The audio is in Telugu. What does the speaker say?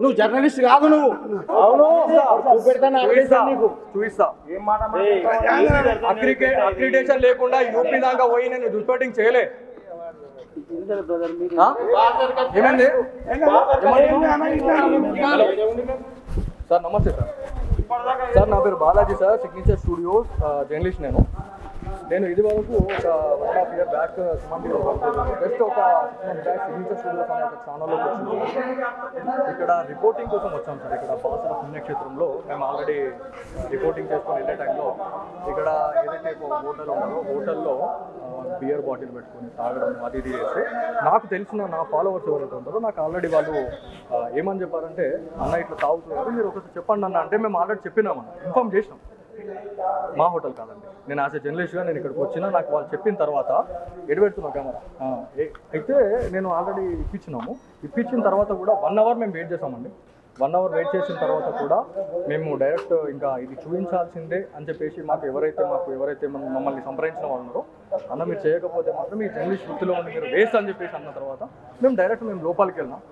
నువ్వు జర్నలిస్ట్ కాదు నువ్వు. అవును చూపిస్తా. అక్రిడేషన్ లేకుండా యూపీ దాకా పోయి నేను రిపోర్టింగ్ చేయలే. ఏమైంది సార్? నమస్తే సార్. సార్ నా పేరు Balaji sir, signature studios journalist. నేను ఇది వరకు ఒక 1.5 year బ్యాక్ సుమంతిలో జస్ట్ ఒక 6 months బ్యాక్ సిగ్నేచర్ స్టూడియోస్ అనే ఒక ఛానల్లోకి వచ్చింది. ఇక్కడ రిపోర్టింగ్ కోసం వచ్చాం సార్. ఇక్కడ బాసర పుణ్యక్షేత్రంలో మేము ఆల్రెడీ రిపోర్టింగ్ చేసుకొని వెళ్ళే టైంలో ఇక్కడ ఏదైతే హోటల్ ఉన్నదో హోటల్లో బియర్ బాటిల్ పెట్టుకొని తాగడం అది ఇది చేస్తే నాకు తెలిసిన నా ఫాలోవర్స్ ఎవరైతే ఉంటారో నాకు ఆల్రెడీ వాళ్ళు ఏమని చెప్పారంటే, అన్న ఇట్లా తాగుతున్నారు మీరు ఒకసారి చెప్పండి అన్న అంటే మేము ఆల్రెడీ చెప్పినామన్న, ఇన్ఫార్మ్ చేసినాం. మా హోటల్ కాదండి, నేను యాజ్ ఎ జర్నలిస్ట్గా నేను ఇక్కడికి వచ్చినా నాకు వాళ్ళు చెప్పిన తర్వాత ఎడబెడుతున్నా కెమెరా అయితే నేను ఆల్రెడీ ఇప్పించిన తర్వాత కూడా 1 hour మేము వెయిట్ చేసామండి. 1 hour వెయిట్ చేసిన తర్వాత కూడా మేము డైరెక్ట్ ఇంకా ఇది చూపించాల్సిందే అని చెప్పేసి మాకు ఎవరైతే మమ్మల్ని సంప్రదించిన వాళ్ళు ఉన్నారో, అన్న మీరు చేయకపోతే మాత్రం మీ జర్నలిస్ట్ వృత్తిలో ఉండి మీరు వేస్ట్ అని చెప్పేసి అన్న తర్వాత మేము లోపలికి వెళ్ళినాం.